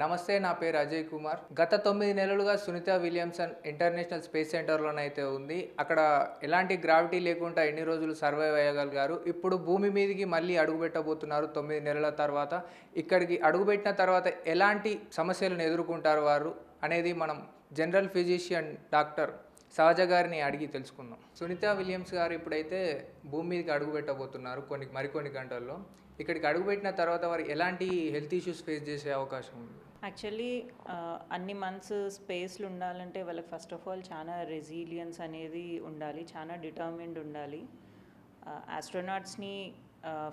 నమస్తే, నా పేరు అజయ్ కుమార్. గత 9 నెలలుగా సునీత విలియమ్సన్ ఇంటర్నేషనల్ స్పేస్ సెంటర్‌లోనైతే ఉంది. అక్కడ ఎలాంటి గ్రావిటీ లేకుండా ఎన్ని రోజులు సర్వైవ్ అయ్యగలిగారు. ఇప్పుడు భూమి మీదికి మళ్ళీ అడుగుపెట్టబోతున్నారు 9 నెలల తర్వాత. ఇక్కడికి అడుగుపెట్టిన తర్వాత ఎలాంటి సమస్యలను ఎదుర్కొంటారు వారు అనేది మనం జనరల్ ఫిజిషియన్ డాక్టర్ సహజ గారిని అడిగి తెలుసుకుందాం. సునీత విలియమ్స్ గారు ఇప్పుడైతే భూమి మీదకి అడుగుపెట్టబోతున్నారు మరికొన్ని గంటల్లో. ఇక్కడికి అడుగుపెట్టిన తర్వాత వారు ఎలాంటి హెల్త్ ఇష్యూస్ ఫేస్ చేసే అవకాశం ఉంది? యాక్చువల్లీ అన్ని మంత్స్ స్పేస్లో ఉండాలంటే వాళ్ళకి ఫస్ట్ ఆఫ్ ఆల్ చాలా రెసిలియన్స్ అనేది ఉండాలి, చాలా డిటర్మిన్డ్ ఉండాలి. ఆస్ట్రోనాట్స్ని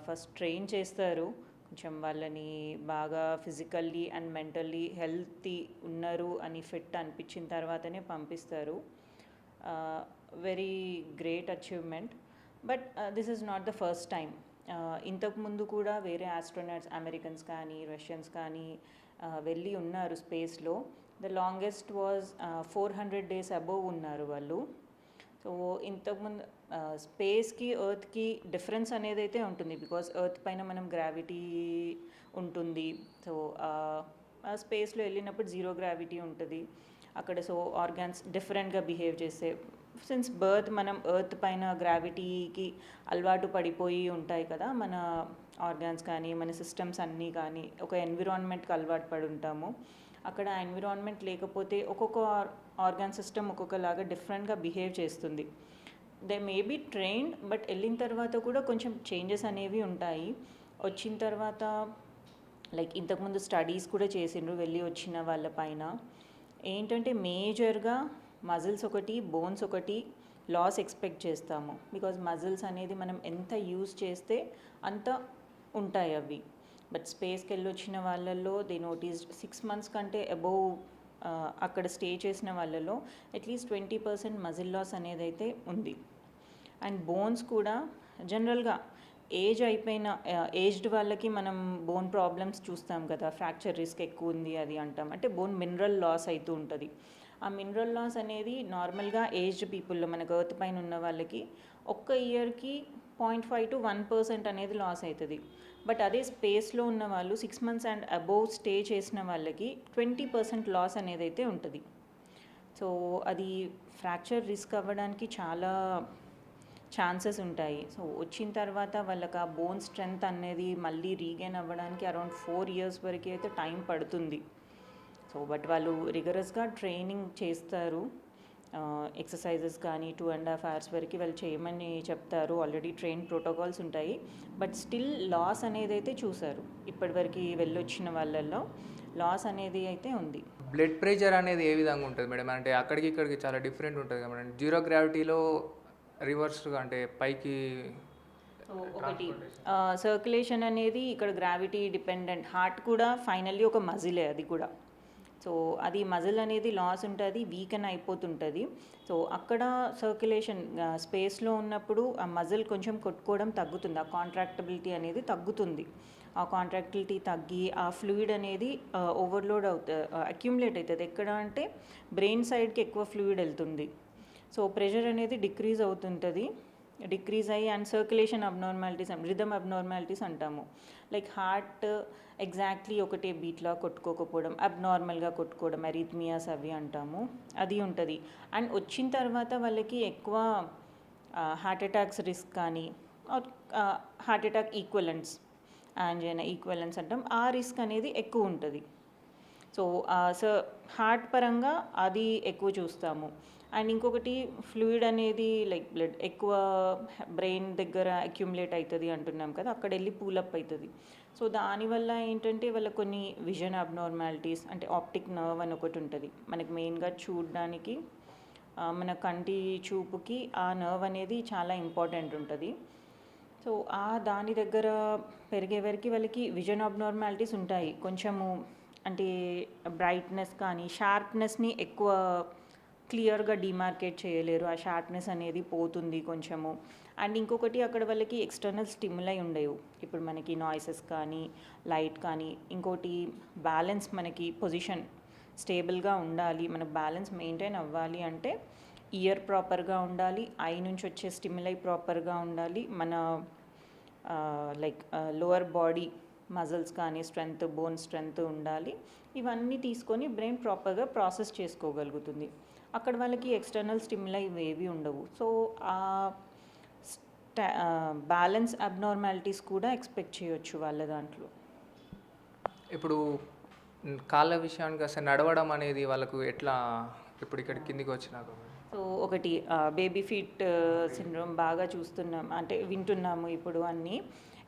ఫస్ట్ ట్రైన్ చేస్తారు, కొంచెం వాళ్ళని బాగా ఫిజికల్లీ అండ్ మెంటల్లీ హెల్తీ ఉన్నారు అని ఫిట్ అనిపించిన తర్వాతనే పంపిస్తారు. Very great achievement. But this is not the first time. ఇంతకుముందు కూడా వేరే ఆస్ట్రోనాట్స్ అమెరికన్స్ కానీ రష్యన్స్ కానీ వెళ్ళి ఉన్నారు స్పేస్లో. The longest was 400 days above ఉన్నారు వాళ్ళు. సో ఇంతకుముందు స్పేస్కి ఎర్త్కి డిఫరెన్స్ అనేది అయితే ఉంటుంది, బికాస్ ఎర్త్ పైన మనం గ్రావిటీ ఉంటుంది. సో స్పేస్లో వెళ్ళినప్పుడు జీరో గ్రావిటీ ఉంటుంది అక్కడ. సో ఆర్గాన్స్ డిఫరెంట్గా బిహేవ్ చేసే, సిన్స్ బర్త్ మనం ఎర్త్ పైన గ్రావిటీకి అలవాటు పడిపోయి ఉంటాయి కదా మన ఆర్గాన్స్ కానీ మన సిస్టమ్స్ అన్నీ కానీ, ఒక ఎన్విరాన్మెంట్కి అలవాటు పడి ఉంటాము. అక్కడ ఆ ఎన్విరాన్మెంట్ లేకపోతే ఒక్కొక్క ఆర్గాన్ సిస్టమ్ ఒక్కొక్కలాగా డిఫరెంట్గా బిహేవ్ చేస్తుంది. They may be trained, but వెళ్ళిన తర్వాత కూడా కొంచెం చేంజెస్ అనేవి ఉంటాయి. వచ్చిన తర్వాత లైక్ ఇంతకుముందు స్టడీస్ కూడా చేసిండ్రు వెళ్ళి వచ్చిన వాళ్ళ పైన. ఏంటంటే మేజర్గా మజిల్స్ ఒకటి, బోన్స్ ఒకటి లాస్ ఎక్స్పెక్ట్ చేస్తాము, బికాజ్ మజిల్స్ అనేది మనం ఎంత యూజ్ చేస్తే అంత ఉంటాయి అవి. బట్ స్పేస్కి వెళ్ళి వచ్చిన వాళ్ళల్లో దే నోటీస్డ్ 6 months కంటే అబోవ్ అక్కడ స్టే చేసిన వాళ్ళలో అట్లీస్ట్ 20% మజిల్ లాస్ అనేది అయితే ఉంది. అండ్ బోన్స్ కూడా జనరల్గా ఏజ్ అయిపోయిన ఏజ్డ్ వాళ్ళకి మనం బోన్ ప్రాబ్లమ్స్ చూస్తాం కదా, ఫ్రాక్చర్ రిస్క్ ఎక్కువ ఉంది అది అంటాం, అంటే బోన్ మినరల్ లాస్ అవుతూ ఉంటుంది. ఆ మినరల్ లాస్ అనేది నార్మల్గా ఏజ్డ్ పీపుల్లో మనకు ఎర్త్ పైన ఉన్న వాళ్ళకి ఒక్క ఇయర్కి 0.5 to 1% అనేది లాస్ అవుతుంది. బట్ అదే స్పేస్లో ఉన్న వాళ్ళు 6 months అండ్ అబోవ్ స్టే చేసిన వాళ్ళకి 20% లాస్ అనేది అయితే ఉంటుంది. సో అది ఫ్రాక్చర్ రిస్క్ అవ్వడానికి చాలా ఛాన్సెస్ ఉంటాయి. సో వచ్చిన తర్వాత వాళ్ళకి ఆ బోన్ స్ట్రెంగ్త్ అనేది మళ్ళీ రీగైన్ అవ్వడానికి అరౌండ్ 4 years వరకు అయితే టైం పడుతుంది. సో బట్ వాళ్ళు రిగరస్గా ట్రైనింగ్ చేస్తారు. ఎక్సర్సైజెస్ కానీ 2.5 hours వరకు వాళ్ళు చేయమని చెప్తారు. ఆల్రెడీ ట్రైన్ ప్రోటోకాల్స్ ఉంటాయి. బట్ స్టిల్ లాస్ అనేది అయితే చూసారు, ఇప్పటివరకు వెళ్ళొచ్చిన వాళ్ళల్లో లాస్ అనేది అయితే ఉంది. బ్లడ్ ప్రెషర్ అనేది ఏ విధంగా ఉంటుంది మేడం? అంటే అక్కడికి ఇక్కడికి చాలా డిఫరెంట్ ఉంటుంది కదా మేడం. జీరో గ్రావిటీలో రివర్స్గా అంటే పైకి ఒకటి సర్క్యులేషన్ అనేది ఇక్కడ గ్రావిటీ డిపెండెంట్. హార్ట్ కూడా ఫైనల్లీ ఒక మజిలే అది కూడా. సో అది మజిల్ అనేది లాస్ ఉంటుంది, వీకెన్ అయిపోతుంటుంది. సో అక్కడ సర్క్యులేషన్ స్పేస్లో ఉన్నప్పుడు ఆ మజిల్ కొంచెం కొట్టుకోవడం తగ్గుతుంది, ఆ కాంట్రాక్టబిలిటీ అనేది తగ్గుతుంది. ఆ కాంట్రాక్టిలిటీ తగ్గి ఆ ఫ్లూయిడ్ అనేది ఓవర్లోడ్ అవుతుంది, అక్యుములేట్ అవుతుంది. ఎక్కడ అంటే బ్రెయిన్ సైడ్కి ఎక్కువ ఫ్లూయిడ్ వెళ్తుంది. సో ప్రెషర్ అనేది డిక్రీజ్ అవుతుంటుంది, డిక్రీజ్ అయ్యి and circulation abnormalities, rhythm abnormalities అంటాము. లైక్ హార్ట్ ఎగ్జాక్ట్లీ ఒకటే బీట్లో కొట్టుకోకపోవడం, అబ్నార్మల్గా కొట్టుకోవడం, అరిథ్మియాస్ అవి అంటాము, అది ఉంటుంది. అండ్ వచ్చిన తర్వాత వాళ్ళకి ఎక్కువ హార్ట్ అటాక్స్ రిస్క్ కానీ heart attack equivalents, angina equivalents అంటాం, ఆ రిస్క్ అనేది ఎక్కువ ఉంటుంది. సో హార్ట్ పరంగా అది ఎక్కువ చూస్తాము. అండ్ ఇంకొకటి ఫ్లూయిడ్ అనేది లైక్ బ్లడ్ ఎక్కువ బ్రెయిన్ దగ్గర అక్యుములేట్ అవుతుంది అంటున్నాం కదా, అక్కడ వెళ్ళి పూలప్ అవుతుంది. సో దానివల్ల ఏంటంటే వాళ్ళ కొన్ని విజన్ అబ్నార్మాలిటీస్, అంటే ఆప్టిక్ నర్వ్ అని ఒకటి ఉంటుంది మనకి మెయిన్గా చూడడానికి, మన కంటి చూపుకి ఆ నర్వ్ అనేది చాలా ఇంపార్టెంట్ ఉంటుంది. సో ఆ దాని దగ్గర పెరిగే వరకు వాళ్ళకి విజన్ అబ్నార్మాలిటీస్ ఉంటాయి కొంచెము. అంటే బ్రైట్నెస్ కానీ షార్ప్నెస్ని ఎక్కువ క్లియర్గా డిమార్కేట్ చేయలేరు, ఆ షార్ప్నెస్ అనేది పోతుంది కొంచెము. అండ్ ఇంకొకటి అక్కడ వాళ్ళకి ఎక్స్టర్నల్ స్టిమ్యులై ఉండవు, ఇప్పుడు మనకి నాయిసెస్ కానీ లైట్ కానీ. ఇంకోటి బ్యాలెన్స్, మనకి పొజిషన్ స్టేబుల్గా ఉండాలి, మనకు బ్యాలెన్స్ మెయింటైన్ అవ్వాలి అంటే ఇయర్ ప్రాపర్గా ఉండాలి, ఐ నుంచి వచ్చే స్టిమ్యులై ప్రాపర్గా ఉండాలి, మన లైక్ లోవర్ బాడీ మజిల్స్ కానీ స్ట్రెంగ్త్, బోన్ స్ట్రెంగ్త్ ఉండాలి. ఇవన్నీ తీసుకొని బ్రెయిన్ ప్రాపర్గా ప్రాసెస్ చేసుకోగలుగుతుంది. అక్కడ వాళ్ళకి ఎక్స్టర్నల్ స్టిమ్యులై ఇవేవి ఉండవు. సో ఆ బ్యాలెన్స్ అబ్నార్మాలిటీస్ కూడా ఎక్స్పెక్ట్ చేయొచ్చు వాళ్ళ దాంట్లో. ఇప్పుడు కాళ్ళ విషయానికి వస్తే నడవడం అనేది వాళ్ళకు ఎట్లా ఇప్పుడు ఇక్కడ కిందికి వచ్చినాక సో ఒకటి బేబీ ఫీట్ సిండ్రోమ్ బాగా చూస్తున్నాం, అంటే వింటున్నాము ఇప్పుడు అన్నీ.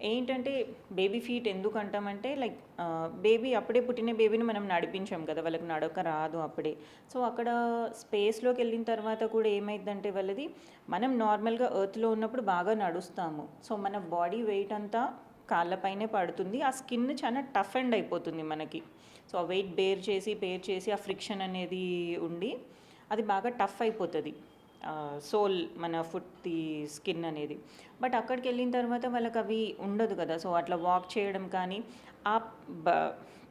ఏంటంటే బేబీ ఫీట్ ఎందుకు అంటామంటే లైక్ బేబీ అప్పుడే పుట్టిన బేబీని మనం నడిపించాం కదా, వాళ్ళకి నడక రాదు అప్పుడే. సో అక్కడ స్పేస్లోకి వెళ్ళిన తర్వాత కూడా ఏమైందంటే వాళ్ళది మనం నార్మల్గా ఎర్త్లో ఉన్నప్పుడు బాగా నడుస్తాము. సో మన బాడీ వెయిట్ అంతా కాళ్ళపైనే పడుతుంది. ఆ స్కిన్ చాలా టఫ్ అండ్ అయిపోతుంది మనకి. సో ఆ వెయిట్ బేర్ చేసి ఆ ఫ్రిక్షన్ అనేది ఉండి అది బాగా టఫ్ అయిపోతుంది సోల్, మన ఫుట్ది స్కిన్ అనేది. బట్ అక్కడికి వెళ్ళిన తర్వాత వాళ్ళకి అవి ఉండదు కదా. సో అట్లా వాక్ చేయడం కానీ ఆ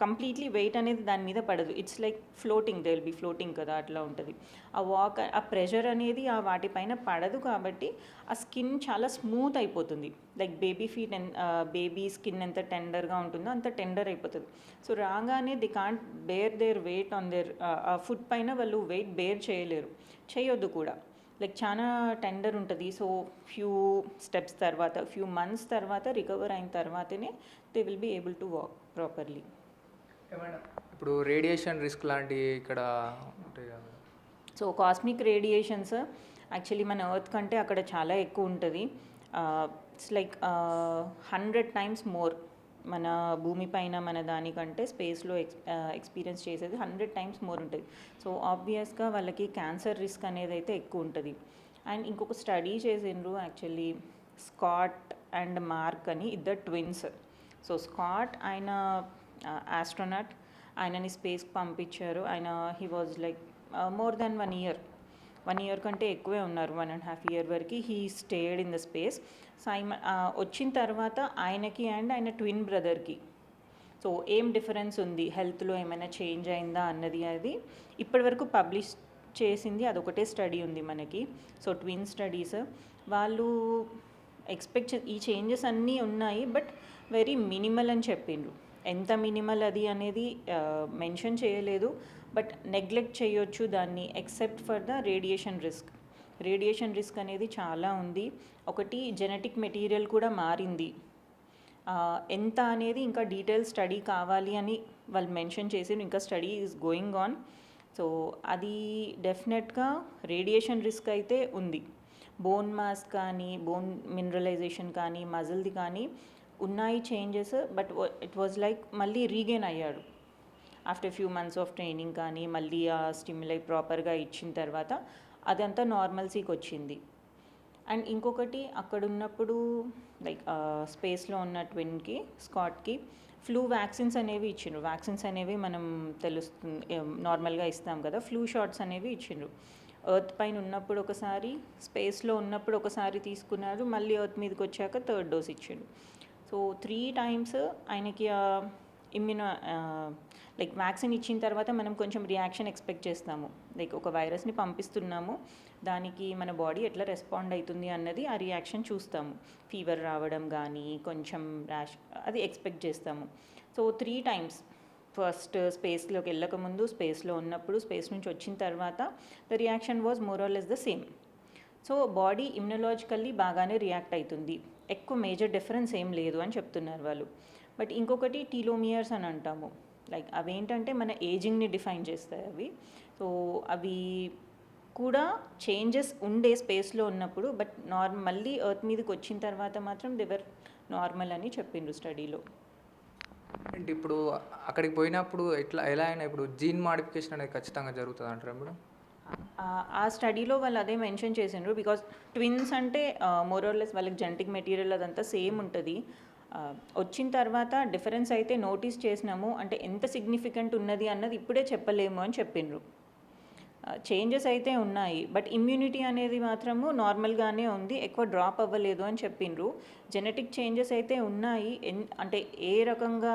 కంప్లీట్లీ వెయిట్ అనేది దాని మీద పడదు. It's like floating, they will be floating కదా, అట్లా ఉంటుంది. ఆ వాక్, ఆ ప్రెషర్ అనేది ఆ వాటిపైన పడదు కాబట్టి ఆ స్కిన్ చాలా స్మూత్ అయిపోతుంది. లైక్ బేబీ స్కిన్ ఎంత టెండర్గా ఉంటుందో అంత టెండర్ అయిపోతుంది. సో రాగానే they can't bear their weight on there, ఆ ఫుడ్ పైన వాళ్ళు వెయిట్ బేర్ చేయలేరు, చేయొద్దు కూడా. లైక్ చాలా టెండర్ ఉంటుంది. సో ఫ్యూ స్టెప్స్ తర్వాత, ఫ్యూ మంత్స్ తర్వాత రికవర్ అయిన తర్వాతనే they will be able to walk properly. ఇప్పుడు రేడియేషన్ రిస్క్ లాంటివి ఇక్కడ ఉంటాయి కదా. సో కాస్మిక్ రేడియేషన్స్ యాక్చువల్లీ మన ఎర్త్ కంటే అక్కడ చాలా ఎక్కువ ఉంటుంది. ఇట్స్ లైక్ 100 times మోర్ మన భూమి పైన మన దానికంటే స్పేస్లో ఎక్స్పీరియన్స్ చేసేది 100 times మోర్ ఉంటుంది. సో ఆబ్వియస్గా వాళ్ళకి క్యాన్సర్ రిస్క్ అనేది అయితే ఎక్కువ ఉంటుంది. అండ్ ఇంకొక స్టడీ చేసిండ్రు యాక్చువల్లీ, స్కాట్ అండ్ మార్క్ అని ఇద్దరు ట్విన్స్. సో స్కాట్ ఆయన ఆస్ట్రోనాట్, ఆయనని స్పేస్కి పంపించారు. ఆయన he was like more than 1 year, 1 year కంటే ఎక్కువే ఉన్నారు, 1.5 year వరకు he stayed in the space. So వచ్చిన తర్వాత ఆయనకి అండ్ ఆయన ట్విన్ బ్రదర్కి సో ఏం డిఫరెన్స్ ఉంది, హెల్త్లో ఏమైనా చేంజ్ అయిందా అన్నది అది ఇప్పటి వరకు పబ్లిష్ చేసింది అదొకటే స్టడీ ఉంది మనకి. సో ట్విన్ స్టడీస్ వాళ్ళు ఈ చేంజెస్ అన్నీ ఉన్నాయి, బట్ వెరీ మినిమల్ అని చెప్పిండ్రు. ఎంత మినిమల్ అది అనేది మెన్షన్ చేయలేదు, బట్ నెగ్లెక్ట్ చేయొచ్చు దాన్ని except for the radiation risk. Radiation risk అనేది చాలా ఉంది. ఒకటి జెనెటిక్ మెటీరియల్ కూడా మారింది. ఎంత అనేది ఇంకా డీటెయిల్ స్టడీ కావాలి అని వాళ్ళు మెన్షన్ చేసి, ఇంకా study is going on. So అది డెఫినెట్గా రేడియేషన్ రిస్క్ అయితే ఉంది. బోన్ మాస్ కానీ, బోన్ మినరలైజేషన్ కానీ, మజిల్ది కానీ ఉన్నాయి changes, but it was like మళ్ళీ రీగెయిన్ అయ్యాడు after few months of training కానీ, మళ్ళీ ఆ స్టిమ్యులై ప్రాపర్గా ఇచ్చిన తర్వాత అదంతా నార్మల్సీకి వచ్చింది. అండ్ ఇంకొకటి అక్కడ ఉన్నప్పుడు లైక్ స్పేస్లో ఉన్న ట్విన్కి, స్కాట్కి ఫ్లూ వ్యాక్సిన్స్ అనేవి ఇచ్చిండ్రు. వ్యాక్సిన్స్ అనేవి మనం తెలుస్తుంది నార్మల్గా ఇస్తాం కదా, ఫ్లూ షాట్స్ అనేవి ఇచ్చిండ్రు. ఎర్త్ పైన ఉన్నప్పుడు ఒకసారి, స్పేస్లో ఉన్నప్పుడు ఒకసారి తీసుకున్నారు, మళ్ళీ ఎర్త్ మీదకి వచ్చాక 3rd dose ఇచ్చిండ్రు. సో 3 times ఆయనకి లైక్ వ్యాక్సిన్ ఇచ్చిన తర్వాత మనం కొంచెం రియాక్షన్ ఎక్స్పెక్ట్ చేస్తాము. లైక్ ఒక వైరస్ని పంపిస్తున్నాము, దానికి మన బాడీ ఎట్లా రెస్పాండ్ అవుతుంది అన్నది ఆ రియాక్షన్ చూస్తాము. ఫీవర్ రావడం కానీ, కొంచెం ర్యాష్, అది ఎక్స్పెక్ట్ చేస్తాము. సో 3 times, ఫస్ట్ స్పేస్లోకి వెళ్ళకముందు, స్పేస్లో ఉన్నప్పుడు, స్పేస్ నుంచి వచ్చిన తర్వాత the reaction was more or less the same. So body immunologically బాగానే రియాక్ట్ అవుతుంది, ఎక్కువ మేజర్ డిఫరెన్స్ ఏం లేదు అని చెప్తున్నారు వాళ్ళు. బట్ ఇంకొకటి టీలోమియర్స్ అని అంటాము, లైక్ అవేంటంటే మన ఏజింగ్ని డిఫైన్ చేస్తాయి అవి. సో అవి కూడా చేంజెస్ ఉండే స్పేస్లో ఉన్నప్పుడు, బట్ మళ్ళీ ఎర్త్ మీదకి వచ్చిన తర్వాత మాత్రం దేవర్ నార్మల్ అని చెప్పిండ్రు స్టడీలో. అంటే ఇప్పుడు అక్కడికి పోయినప్పుడు ఎలా అయినా ఇప్పుడు జీన్ మాడిఫికేషన్ అనేది ఖచ్చితంగా జరుగుతుంది అంటారా మేడం? ఆ స్టడీలో వాళ్ళు అదే మెన్షన్ చేసిండ్రు. బికాజ్ ట్విన్స్ అంటే మోరోర్లెస్ వాళ్ళకి జెనెటిక్ మెటీరియల్ అదంతా సేమ్ ఉంటుంది. వచ్చిన తర్వాత డిఫరెన్స్ అయితే నోటీస్ చేసినాము, అంటే ఎంత సిగ్నిఫికెంట్ ఉన్నది అన్నది ఇప్పుడే చెప్పలేము అని చెప్పిండ్రు. చేంజెస్ అయితే ఉన్నాయి, బట్ ఇమ్యూనిటీ అనేది మాత్రము నార్మల్గానే ఉంది, ఎక్కువ డ్రాప్ అవ్వలేదు అని చెప్పిండ్రు. జెనెటిక్ చేంజెస్ అయితే ఉన్నాయి, అంటే ఏ రకంగా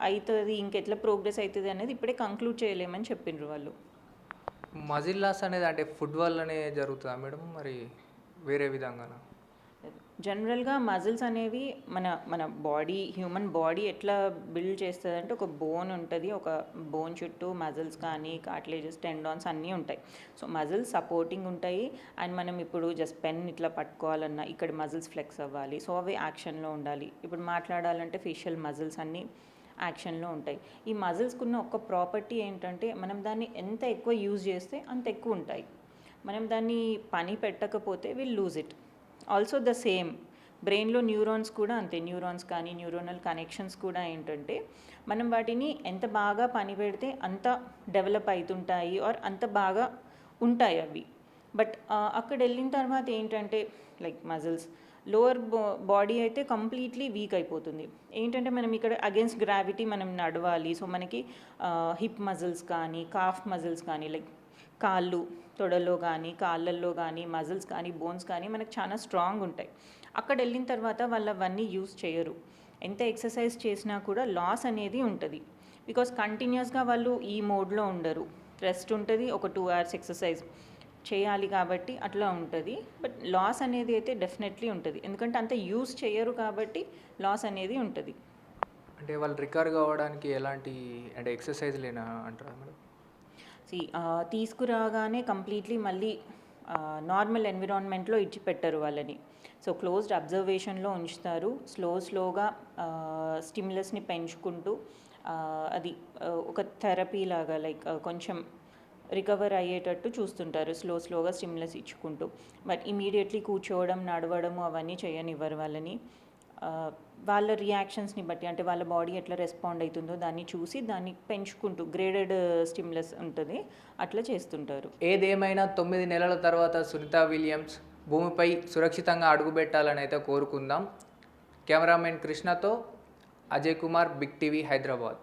అవుతుంది, ఇంకెట్లా ప్రోగ్రెస్ అవుతుంది అనేది ఇప్పుడే కంక్లూడ్ చేయలేమని చెప్పిండ్రు వాళ్ళు. మజిల్ లాస్ అనేది అంటే ఫుడ్ వల్లనే జరుగుతుందా మేడం, మరి వేరే విధంగా? జనరల్గా మజిల్స్ అనేవి మన మన బాడీ హ్యూమన్ బాడీ ఎట్లా బిల్డ్ చేస్తుంది అంటే ఒక బోన్ ఉంటుంది, ఒక బోన్ చుట్టూ మజిల్స్ కానీ కార్టిలేజెస్ టెండాన్స్ అన్నీ ఉంటాయి. సో మజిల్స్ సపోర్టింగ్ ఉంటాయి. అండ్ మనం ఇప్పుడు జస్ట్ పెన్ ఇట్లా పట్టుకోవాలన్నా ఇక్కడ మజిల్స్ ఫ్లెక్స్ అవ్వాలి, సో అవి యాక్షన్లో ఉండాలి. ఇప్పుడు మాట్లాడాలంటే ఫేషియల్ మజిల్స్ అన్నీ యాక్షన్లో ఉంటాయి. ఈ మజిల్స్కున్న ఒక ప్రాపర్టీ ఏంటంటే మనం దాన్ని ఎంత ఎక్కువ యూజ్ చేస్తే అంత ఎక్కువ ఉంటాయి. మనం దాన్ని పని పెట్టకపోతే will lose it. Also the same బ్రెయిన్లో న్యూరాన్స్ కూడా అంతే. న్యూరాన్స్ కానీ న్యూరోనల్ కనెక్షన్స్ కూడా ఏంటంటే మనం వాటిని ఎంత బాగా పని పెడితే అంత డెవలప్ అవుతుంటాయి ఆర్ అంత బాగా ఉంటాయి అవి. బట్ అక్కడ వెళ్ళిన తర్వాత ఏంటంటే లైక్ మజిల్స్ లోవర్ బాడీ అయితే కంప్లీట్లీ వీక్ అయిపోతుంది. ఏంటంటే మనం ఇక్కడ అగేన్స్ట్ గ్రావిటీ మనం నడవాలి. సో మనకి హిప్ మజిల్స్ కానీ కాఫ్ మజిల్స్ కానీ లైక్ కాళ్ళు తొడలో కానీ కాళ్ళల్లో కానీ మజిల్స్ కానీ బోన్స్ కానీ మనకు చాలా స్ట్రాంగ్ ఉంటాయి. అక్కడ వెళ్ళిన తర్వాత వాళ్ళు అవన్నీ యూస్ చేయరు. ఎంత ఎక్సర్సైజ్ చేసినా కూడా లాస్ అనేది ఉంటుంది. బికాస్ కంటిన్యూస్గా వాళ్ళు ఈ మోడ్లో ఉండరు. రెస్ట్ ఉంటుంది, ఒక 2 hours ఎక్సర్సైజ్ చేయాలి కాబట్టి అట్లా ఉంటుంది. బట్ లాస్ అనేది అయితే డెఫినెట్లీ ఉంటుంది, ఎందుకంటే అంత యూస్ చేయరు కాబట్టి లాస్ అనేది ఉంటుంది. అంటే వాళ్ళు రికవర్ కావడానికి ఎలాంటి అంటే ఎక్సర్సైజ్ లేనా అంటారా మేడం? తీసుకురాగానే కంప్లీట్లీ మళ్ళీ నార్మల్ ఎన్విరాన్మెంట్లో ఇచ్చి పెట్టరు వాళ్ళని. సో క్లోజ్డ్ అబ్జర్వేషన్లో ఉంచుతారు. స్లోగా స్టిమ్యులస్ని పెంచుకుంటూ అది ఒక థెరపీ లాగా లైక్ కొంచెం రికవర్ అయ్యేటట్టు చూస్తుంటారు స్లోగా స్టిమ్యులస్ ఇచ్చుకుంటూ. బట్ ఇమీడియట్లీ కూర్చోవడం నడవడము అవన్నీ చేయనివ్వరు వాళ్ళని. వాళ్ళ రియాక్షన్స్ని బట్టి అంటే వాళ్ళ బాడీ ఎట్లా రెస్పాండ్ అవుతుందో దాన్ని చూసి దాన్ని పెంచుకుంటూ గ్రేడెడ్ స్టిమ్యులస్ ఉంటుంది అట్లా చేస్తుంటారు. ఏదేమైనా 9 నెలల తర్వాత సునీత విలియమ్స్ భూమిపై సురక్షితంగా అడుగుపెట్టాలని అయితే కోరుకుందాం. కెమెరామెన్ కృష్ణతో అజయ్ కుమార్, బిగ్ టీవీ, హైదరాబాద్.